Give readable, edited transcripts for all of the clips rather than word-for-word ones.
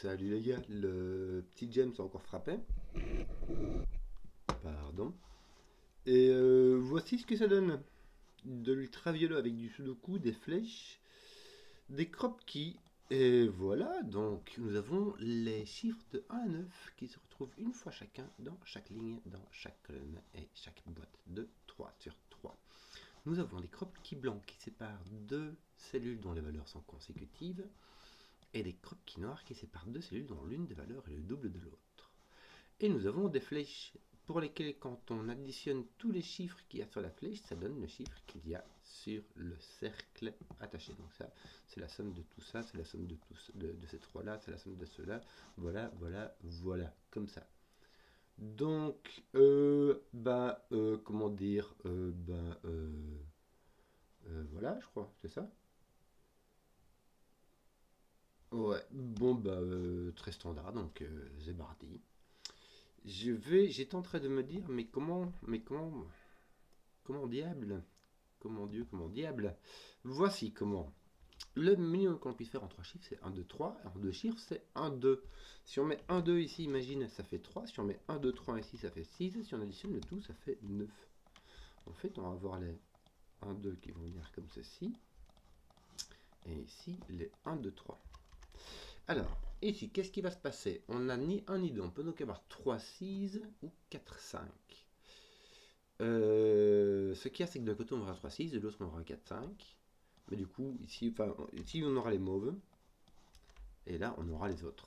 Salut les gars, le petit James a encore frappé. Pardon. Et voici ce que ça donne. De l'ultraviolet avec du sudoku, des flèches, des crop keys. Et voilà, donc nous avons les chiffres de 1 à 9 qui se retrouvent une fois chacun dans chaque ligne, dans chaque colonne et chaque boîte de 3 sur 3. Nous avons des crop keys blancs qui séparent deux cellules dont les valeurs sont consécutives et des crop keys noirs qui séparent deux cellules dont l'une des valeurs est le double de l'autre. Et nous avons des flèches pour lesquelles, quand on additionne tous les chiffres qu'il y a sur la flèche, ça donne le chiffre qu'il y a sur le cercle attaché. Donc ça, c'est la somme de tout ça, c'est la somme de ces trois-là, c'est la somme de ceux-là. Voilà, voilà, voilà, comme ça. Donc, comment dire, voilà, je crois, c'est ça. Ouais, bon, très standard, donc Zebardi. J'étais en train de me dire, comment diable, comment diable. Voici comment. Le minimum qu'on puisse faire en trois chiffres, c'est un 2 3. En deux chiffres, c'est un 2. Si on met un 2 ici, imagine, ça fait 3. Si on met un 2 3 ici, ça fait 6. Si on additionne le tout, ça fait 9. En fait, on va avoir les un 2 qui vont venir comme ceci. Et ici, les 1 2 3. Alors, ici, qu'est-ce qui va se passer? On n'a ni un ni deux. On peut donc avoir 3 6 ou 4 5. Ce qu'il y a, c'est que d'un côté, on aura 3 6, de l'autre, on aura 4 5. Mais du coup, ici, on aura les mauves. Et là, on aura les autres.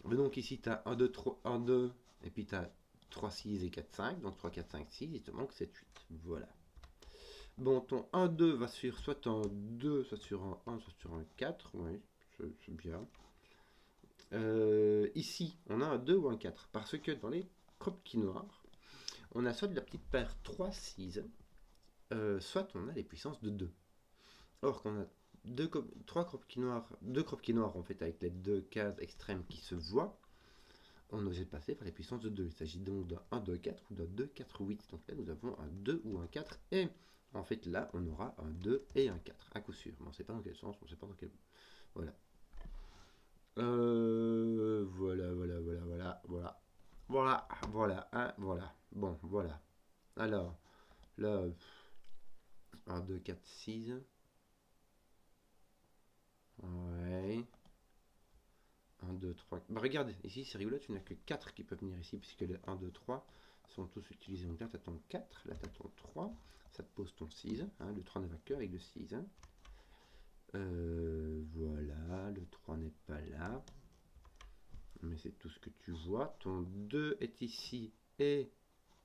Mais donc ici, tu as 1 2 3, 1, 2. Et puis tu as 3 6 et 4 5. Donc 3 4 5 6. Il te manque 7 8. Voilà. Bon, ton 1 2 va sur soit un 2, soit sur un 1, soit sur un 4. Oui, c'est bien. Ici, on a un 2 ou un 4. Parce que dans les crop keys noirs, on a soit de la petite paire 3 6, soit on a les puissances de 2. Or, quand on a deux crop keys noirs en fait avec les deux cases extrêmes qui se voient, on est obligé de passer par les puissances de 2. Il s'agit donc d'un 1 2 4 ou d'un 2 4 8. Donc là, nous avons un 2 ou un 4. Et en fait, là, on aura un 2 et un 4, à coup sûr. Mais on ne sait pas dans quel sens, on ne sait pas dans quel. Voilà. Voilà. Voilà, hein, voilà. Bon, voilà. Alors, là, 1, 2, 4, 6. Ouais. 1, 2, 3. Bah regarde, ici c'est rigolo, tu n'as que 4 qui peuvent venir ici, puisque les 1, 2, 3 sont tous utilisés. Donc là, tu as ton 4, là, tu as ton 3, ça te pose ton 6. Hein, le 3 ne va que avec le 6. Hein. Voilà, le 3 n'est pas là. Mais c'est tout ce que tu vois. Ton 2 est ici et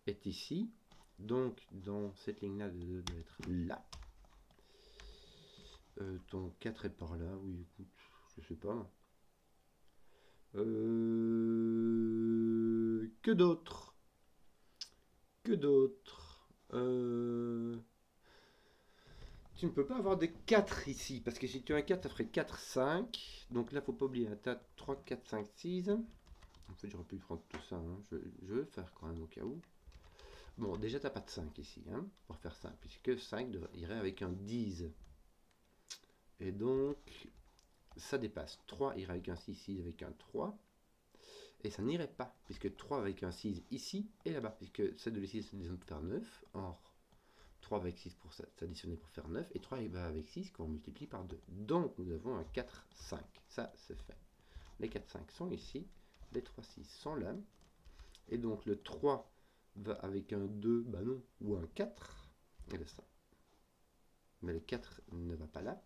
est ici. Donc, dans cette ligne-là, le 2 doit être là. Ton 4 est par là. Oui, écoute, je sais pas. Que d'autres? Que d'autres? Tu ne peux pas avoir de 4 ici, parce que si tu as un 4, ça ferait 4, 5. Donc là, faut pas oublier, tu as 3, 4, 5, 6. En fait, j'aurais pu prendre tout ça. Hein. Je vais le faire quand même au cas où. Bon, déjà, tu n'as pas de 5 ici, hein, pour faire ça, puisque 5 irait avec un 10. Et donc, ça dépasse. 3 irait avec un 6, 6 avec un 3. Et ça n'irait pas, puisque 3 avec un 6 ici et là-bas, puisque celle de l'ici, c'est pour faire 9. Or, 3 avec 6 pour s'additionner pour faire 9, et 3 va avec 6 qu'on multiplie par 2. Donc, nous avons un 4, 5. Ça, c'est fait. Les 4, 5 sont ici, les 3, 6 sont là. Et donc, le 3 va avec un 2, bah non, ou un 4, et le 5. Mais le 4 ne va pas là,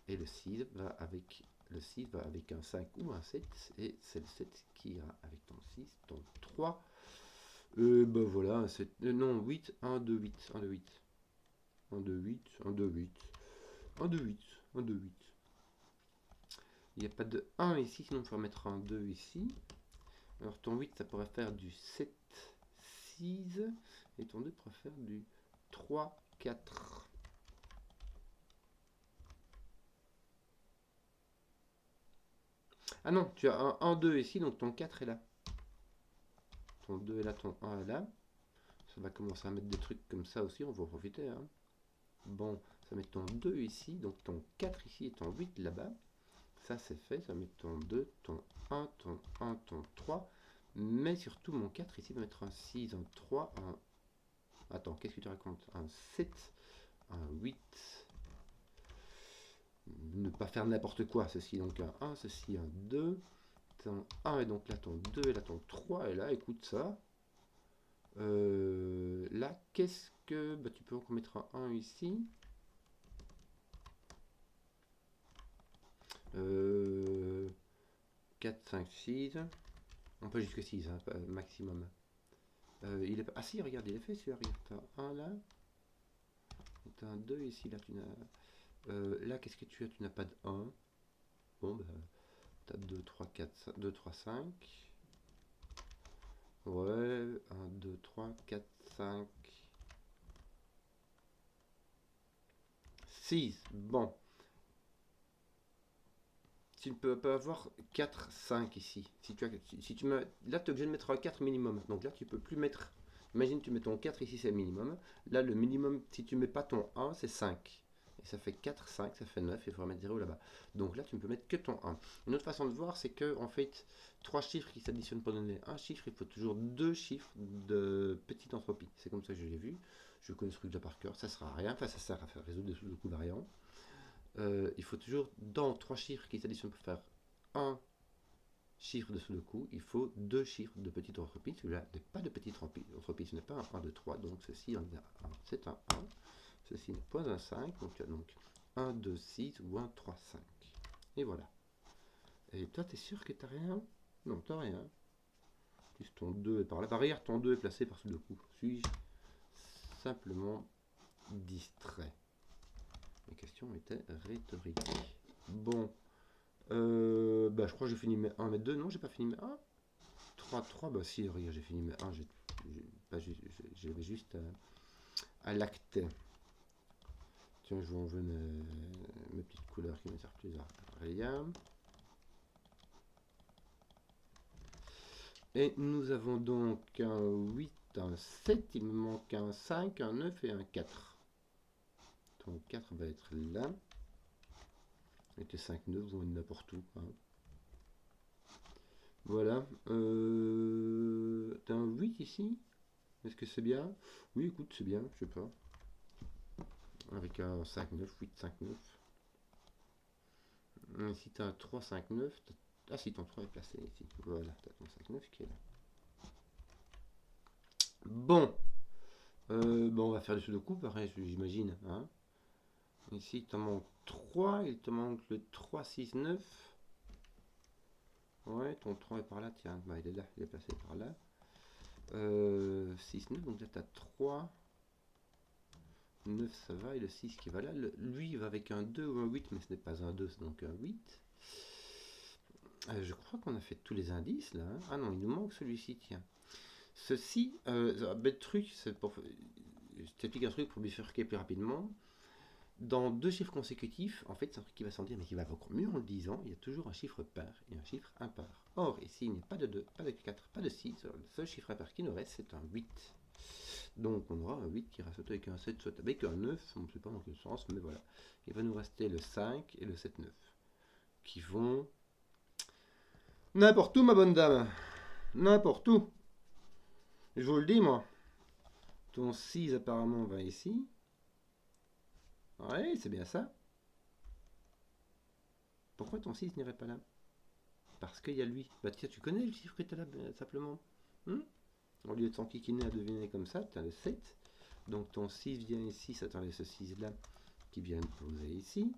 et le 6 va avec un 5 ou un 7, et c'est le 7 qui ira avec ton 6, ton 3. Ben voilà, un 7, non, 8, 1, 2, 8, 1, 2, 8. 1, 2, 8, 1, 2, 8. 1, 2, 8, 1, 2, 8. Il n'y a pas de 1 ici, sinon il faut mettre un 2 ici. Alors ton 8, ça pourrait faire du 7, 6. Et ton 2 pourrait faire du 3, 4. Ah non, tu as un 1, 2 ici, donc ton 4 est là. Ton 2 est là, ton 1 est là. Ça va commencer à mettre des trucs comme ça aussi, on va en profiter. Hein. Bon, ça met ton 2 ici, donc ton 4 ici et ton 8 là-bas. ça c'est fait, ça va mettre ton 2, ton 1, ton 1, ton 3. Mais surtout mon 4 ici va mettre un 6, un 3, un... Attends, qu'est-ce que tu racontes? Un 7, un 8. Ne pas faire n'importe quoi. Ceci donc un 1, ceci un 2. Ton 1 et donc là ton 2 et là ton 3. Et là, écoute ça. Là, qu'est-ce que... Bah, tu peux encore mettre un 1 ici. 4, 5, 6. On peut jusqu'à 6, hein, maximum. Il est... Ah si, regarde, il est fait celui-là. Regarde, t'as un là. T'as un 2 ici. Là, tu n'as... là, qu'est-ce que tu as? Tu n'as pas de 1. Bon, bah, t'as 2, 3, 4, 2, 3, 5. Ouais, 1, 2, 3, 4, 5, 6. Bon. Tu ne peux pas avoir 4, 5 ici. Si tu mets, là, tu es obligé de mettre un 4 minimum. Donc là, tu peux plus mettre... Imagine, tu mets ton 4 ici, c'est le minimum. Là, le minimum, si tu mets pas ton 1, c'est 5. Et ça fait 4, 5, ça fait 9. Il faudra mettre 0 là-bas. Donc là, tu ne peux mettre que ton 1. Une autre façon de voir, c'est que en fait, 3 chiffres qui s'additionnent pour donner un chiffre, il faut toujours 2 chiffres de petite entropie. C'est comme ça que je l'ai vu. Je connais ce truc de par cœur. Ça ne sert à rien. Enfin, ça sert à faire résoudre des sous-coups variants. Il faut toujours, dans 3 chiffres qui s'additionnent pour faire un chiffre de Sudoku, il faut 2 chiffres de petite entropie. Celui-là n'est pas de petite entropie, ce n'est pas un 1, 2, 3, donc ceci c'est un 1, ceci n'est pas un 5, donc tu as donc 1, 2, 6 ou 1, 3, 5. Et voilà. Et toi, tu es sûr que tu n'as rien? Non, tu n'as rien. Plus ton 2 est par là. Par ailleurs, ton 2 est placé par Sudoku. Suis-je simplement distrait? Mes questions étaient rhétoriques. Bon. Bah, je crois que j'ai fini mes 1, mes 2. Non, j'ai pas fini mes 1. 3, 3. Bah, si, regarde, j'ai fini mes 1. J'avais juste à l'acter. Tiens, je vais enlever mes petites couleurs qui ne servent plus à rien. Et nous avons donc un 8, un 7. Il me manque un 5, un 9 et un 4. Donc 4 va être là. Avec les 5 9 vont être n'importe où. Hein. Voilà. T'as un 8 ici? Est-ce que c'est bien? Oui, écoute, c'est bien, je sais pas. Avec un 5 9, 8, 5, 9. Ici, t'as un 3, 5, 9. Ah, si, ton 3 est placé ici. Voilà, t'as ton 5, 9 qui est là. Bon. Bon, on va faire du sudoku, pareil, j'imagine. Hein. Ici, il te manque 3. Il te manque le 3, 6, 9. Ouais, ton 3 est par là, tiens, bah, il est là, il est placé par là. 6, 9, donc là tu as 3. 9 ça va, et le 6 qui va là. Lui il va avec un 2 ou un 8, mais ce n'est pas un 2, c'est donc un 8. Je crois qu'on a fait tous les indices là. Hein. Ah non, il nous manque celui-ci, tiens. Ceci, un bête truc, c'est pour. Je t'explique un truc pour bifurquer plus rapidement. Dans 2 chiffres consécutifs, en fait, c'est un truc qui va s'en dire, mais qui va encore mieux en le disant, il y a toujours un chiffre pair et un chiffre impair. Or, ici, il n'y a pas de 2, pas de 4, pas de 6. Le seul chiffre impair qui nous reste, c'est un 8. Donc, on aura un 8 qui ira soit avec un 7, soit avec un 9. On ne sait pas dans quel sens, mais voilà. Il va nous rester le 5 et le 7, 9. Qui vont... n'importe où, ma bonne dame. N'importe où. Je vous le dis, moi. Ton 6, apparemment, va ici. Ouais, c'est bien ça. Pourquoi ton 6 n'irait pas là? Parce qu'il y a lui. Bah tiens, tu connais le chiffre que tu as là, simplement. Au lieu de s'enquiquiner à deviner comme ça, tu as le 7. Donc ton 6 vient ici, ça t'enlève ce 6 là, qui vient de poser ici.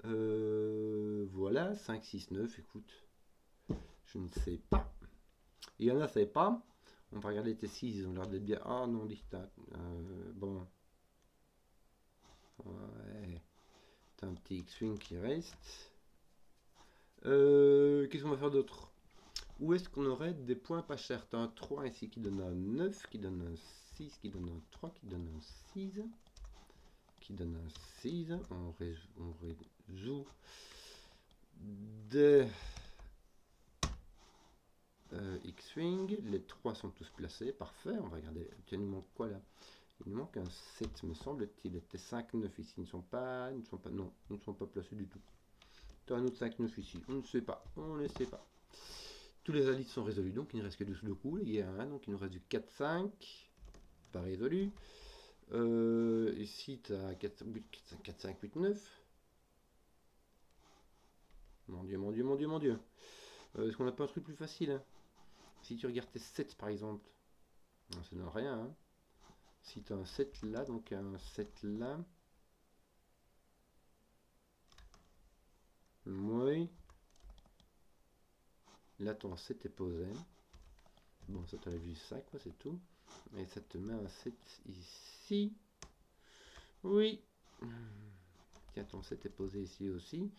Voilà, 5, 6, 9, écoute. Je ne sais pas. Il y en a, ça ne sait pas. On va regarder tes 6, ils ont l'air d'être bien. Ah non, dictat. Bon. Ouais. T'as un petit X-Wing qui reste. Qu'est-ce qu'on va faire d'autre? Où est-ce qu'on aurait des points pas chers? T'as un 3 ici qui donne un 9, qui donne un 6, qui donne un 3, qui donne un 6, qui donne un 6. On résout des X-Wing. Les 3 sont tous placés. Parfait. On va regarder. Il nous manque quoi là? Il nous manque un 7, me semble-t-il. Les 5, 9 ici ne sont pas. Non, ils ne sont pas placés du tout. Tu as un autre 5-9 ici. On ne sait pas. On ne sait pas. Tous les indices sont résolus, donc il ne reste que 2 Sudoku, les gars. Hein, donc il nous reste du 4-5. Pas résolu. Ici, tu as 4-5-8-9. Mon Dieu, mon Dieu, mon Dieu, mon Dieu. Est-ce qu'on n'a pas un truc plus facile, hein? Si tu regardes tes 7 par exemple, non, ça donne rien. Hein. Si tu as un 7 là, donc un 7 là. Oui. Là, ton 7 est posé. Bon, ça, tu as vu ça, quoi, c'est tout. Et ça te met un 7 ici. Oui. Tiens, ton 7 est posé ici aussi.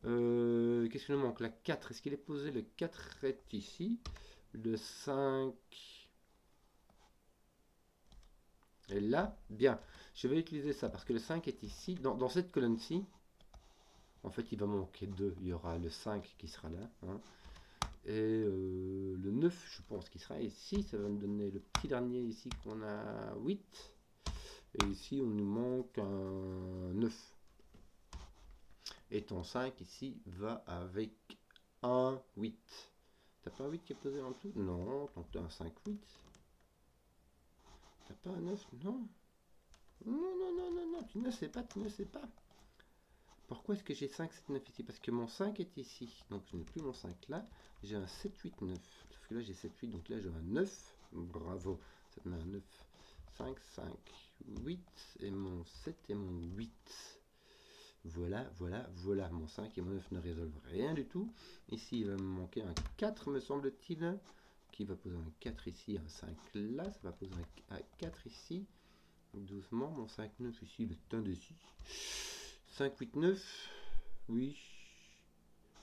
Qu'est-ce qu'il nous manque? La 4. Est-ce qu'il est posé? Le 4 est ici. Le 5 est là. Bien. Je vais utiliser ça parce que le 5 est ici. Dans cette colonne-ci, en fait, il va manquer 2. Il y aura le 5 qui sera là. Hein. Et le 9, je pense, qui sera ici. Ça va me donner le petit dernier ici qu'on a 8. Et ici, on nous manque un 9. Et ton 5 ici va avec un 8. T'as pas un 8 qui est posé en dessous? Non, donc tu as un 5-8. T'as pas un 9? Non. Non, non, non, non, non, tu ne sais pas, tu ne sais pas. Pourquoi est-ce que j'ai 5, 7, 9 ici? Parce que mon 5 est ici. Donc je n'ai plus mon 5 là. J'ai un 7, 8, 9. Parce que là j'ai 7, 8, donc là j'ai un 9. Bravo. Ça te met un 9. 5, 5, 8. Et mon 7 et mon 8. Voilà, voilà, voilà. Mon 5 et mon 9 ne résolvent rien du tout. Ici, il va me manquer un 4, me semble-t-il. Qui va poser un 4 ici, un 5 là. Ça va poser un 4 ici. Doucement, mon 5, 9 ici, il est indécis. 5, 8, 9. Oui.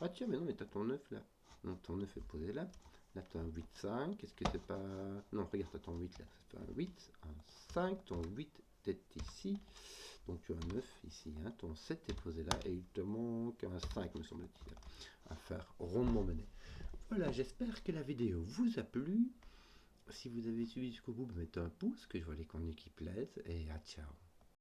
Ah tiens, mais non, mais t'as ton 9 là. Non, ton 9 est posé là. Là, tu as un 8, 5. Est-ce que c'est pas... Non, regarde, tu as ton 8 là. Ça fait un 8, un 5. Ton 8 est ici. Donc tu as un 9 ici, hein. Ton 7 est posé là et il te manque un 5 me semble-t-il à faire rondement mener. Voilà, j'espère que la vidéo vous a plu. Si vous avez suivi jusqu'au bout, mettez un pouce, que je vois les contenus qui plaisent et à ciao.